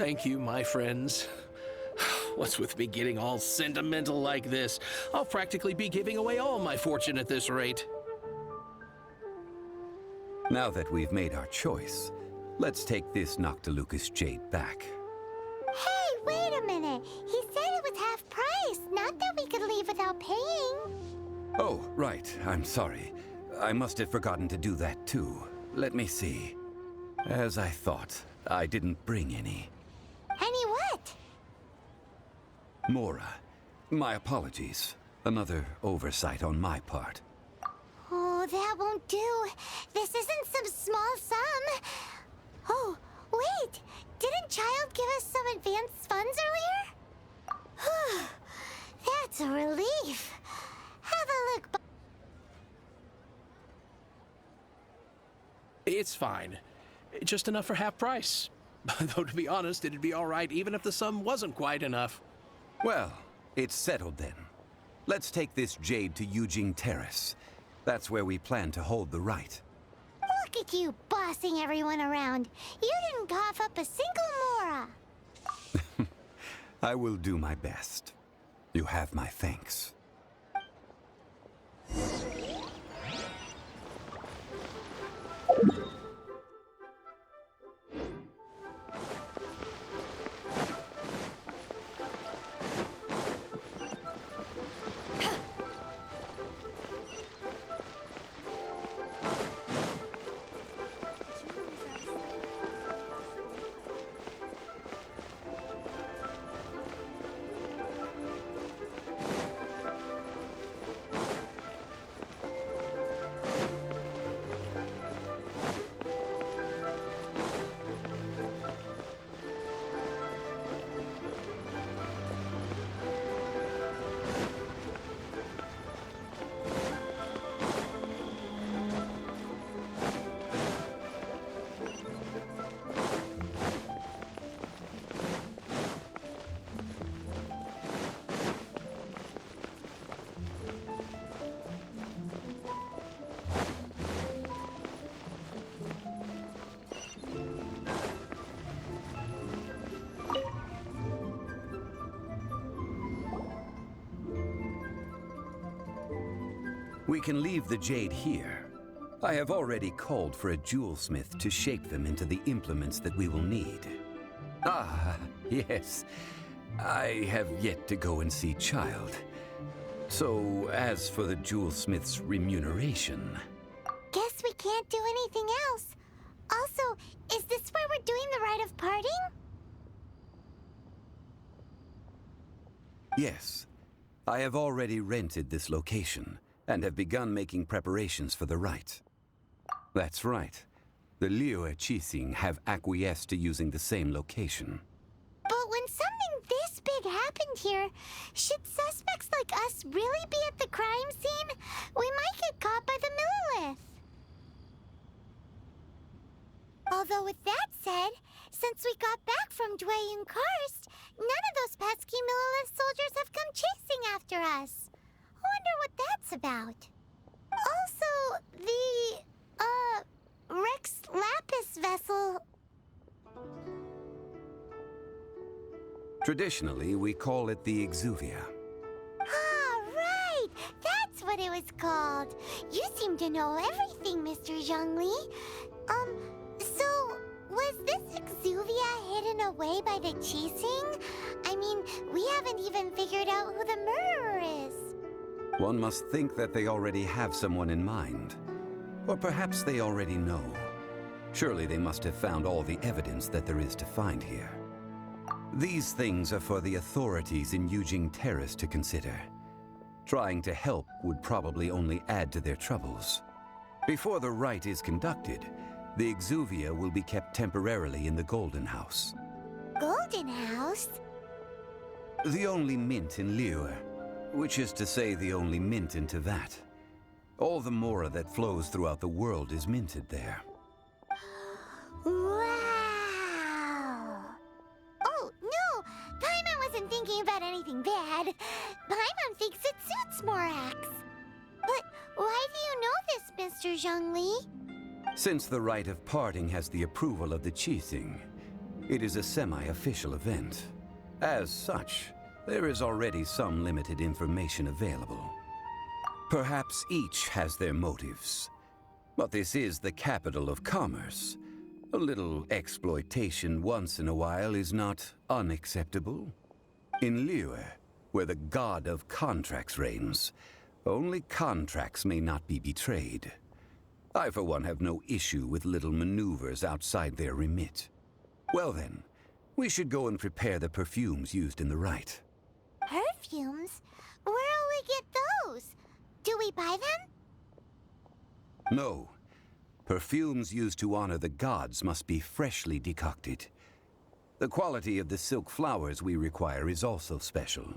Thank you, my friends. What's with me getting all sentimental like this? I'll practically be giving away all my fortune at this rate. Now that we've made our choice, let's take this Noctilucous jade back. Hey, wait a minute. He said it was half price, not that we could leave without paying. Oh, right. I'm sorry. I must have forgotten to do that too. Let me see. As I thought, I didn't bring any. Any what? Mora, my apologies. Another oversight on my part. Oh, that won't do. This isn't some small sum. Oh, wait. Didn't Child give us some advanced funds earlier? That's a relief. Have a look. It's fine. Just enough for half price. Though, to be honest, it'd be all right even if the sum wasn't quite enough. Well, it's settled then. Let's take this jade to Yujing Terrace. That's where we plan to hold the rite. Look at you bossing everyone around. You didn't cough up a single Mora. I will do my best. You have my thanks. We can leave the jade here. I have already called for a jewelsmith to shape them into the implements that we will need. Ah, yes. I have yet to go and see Child. So, as for the jewelsmith's remuneration... Guess we can't do anything else. Also, is this where we're doing the rite of parting? Yes. I have already rented this location, and have begun making preparations for the rite. That's right. The Liyue Qixing have acquiesced to using the same location. But when something this big happened here, should suspects like us really be at the crime scene? We might get caught by the Millilith. Although with that said, since we got back from Dwayun Karst, none of those pesky Millilith soldiers have come chasing after us. Wonder what that's about. Also, the, Rex Lapis vessel... Traditionally, we call it the Exuvia. Ah, right! That's what it was called. You seem to know everything, Mr. Zhongli. So, was this Exuvia hidden away by the Qixing? I mean, we haven't even figured out who the murderer is. One must think that they already have someone in mind. Or perhaps they already know. Surely they must have found all the evidence that there is to find here. These things are for the authorities in Yujing Terrace to consider. Trying to help would probably only add to their troubles. Before the rite is conducted, the Exuvia will be kept temporarily in the Golden House. Golden House? The only mint in Liyue, which is to say the only mint in Teyvat. All the Mora that flows throughout the world is minted there. Wow! Oh, no! Paimon wasn't thinking about anything bad. Paimon thinks it suits Morax. But why do you know this, Mr. Zhongli? Since the rite of parting has the approval of the Qixing, It is a semi-official event. As such, there is already some limited information available. Perhaps each has their motives. But this is the capital of commerce. A little exploitation once in a while is not unacceptable. In Liyue, where the god of contracts reigns, only contracts may not be betrayed. I, for one, have no issue with little maneuvers outside their remit. Well then, we should go and prepare the perfumes used in the rite. Perfumes? Where'll we get those? Do we buy them? No. Perfumes used to honor the gods must be freshly decocted. The quality of the silk flowers we require is also special.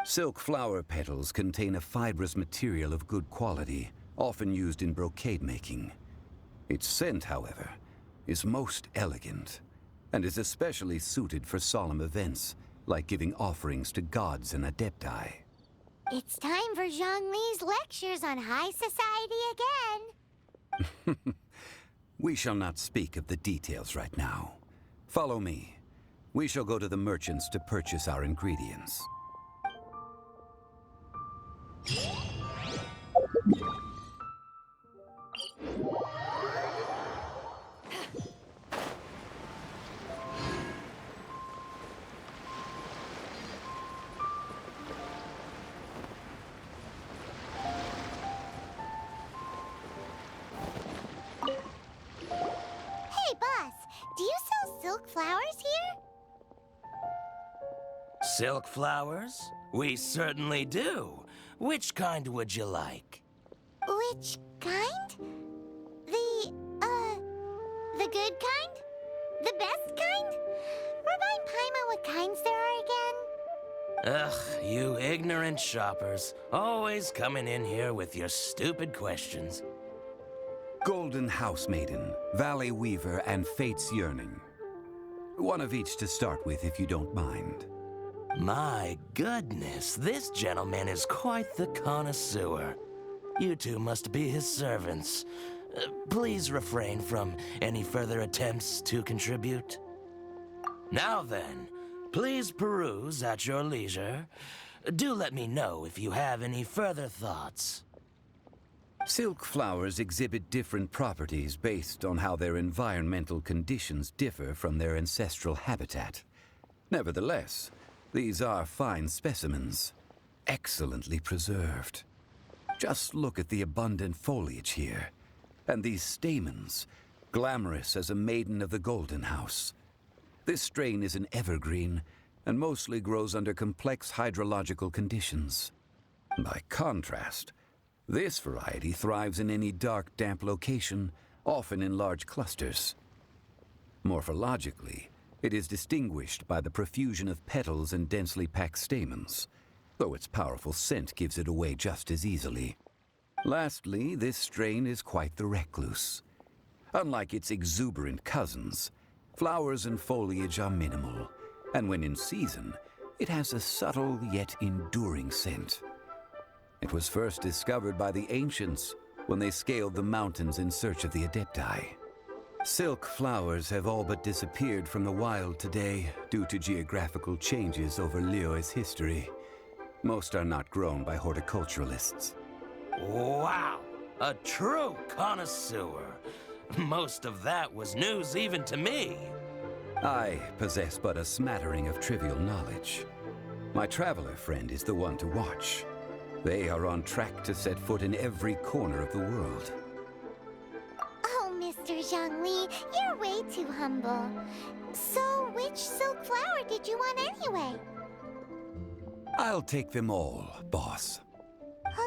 Silk flower petals contain a fibrous material of good quality, often used in brocade making. Its scent, however, is most elegant, and is especially suited for solemn events, like giving offerings to gods and adepti. It's time for Zhongli's lectures on high society again. We shall not speak of the details right now. Follow me. We shall go to the merchants to purchase our ingredients. Do you sell silk flowers here? Silk flowers? We certainly do. Which kind would you like? Which kind? The good kind? The best kind? Remind Paimon what kinds there are again? Ugh, you ignorant shoppers. Always coming in here with your stupid questions. Golden House Maiden, Valley Weaver, and Fate's Yearning. One of each to start with, if you don't mind. My goodness, this gentleman is quite the connoisseur. You two must be his servants. Please refrain from any further attempts to contribute. Now then, please peruse at your leisure. Do let me know if you have any further thoughts. Silk flowers exhibit different properties based on how their environmental conditions differ from their ancestral habitat. Nevertheless, these are fine specimens, excellently preserved. Just look at the abundant foliage here, and these stamens, glamorous as a maiden of the Golden House. This strain is an evergreen, and mostly grows under complex hydrological conditions. By contrast, this variety thrives in any dark, damp location, often in large clusters. Morphologically, it is distinguished by the profusion of petals and densely packed stamens, though its powerful scent gives it away just as easily. Lastly, this strain is quite the recluse. Unlike its exuberant cousins, flowers and foliage are minimal, and when in season, it has a subtle yet enduring scent. It was first discovered by the ancients when they scaled the mountains in search of the adepti. Silk flowers have all but disappeared from the wild today due to geographical changes over Liyue's history. Most are not grown by horticulturalists. Wow! A true connoisseur. Most of that was news even to me. I possess but a smattering of trivial knowledge. My traveler friend is the one to watch. They are on track to set foot in every corner of the world. Oh, Mr. Zhongli, you're way too humble. So, which silk flower did you want anyway? I'll take them all, boss.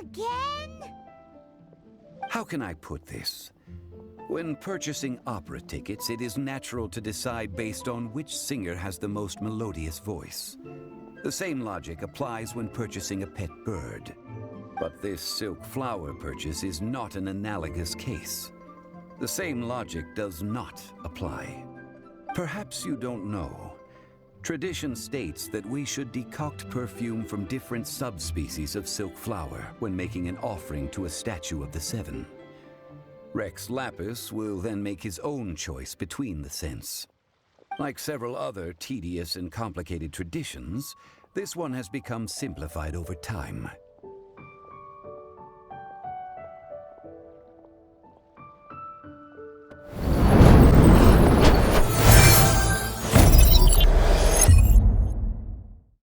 Again? How can I put this? When purchasing opera tickets, it is natural to decide based on which singer has the most melodious voice. The same logic applies when purchasing a pet bird. But this silk flower purchase is not an analogous case. The same logic does not apply. Perhaps you don't know. Tradition states that we should decoct perfume from different subspecies of silk flower when making an offering to a statue of the Seven. Rex Lapis will then make his own choice between the scents. Like several other tedious and complicated traditions, this one has become simplified over time.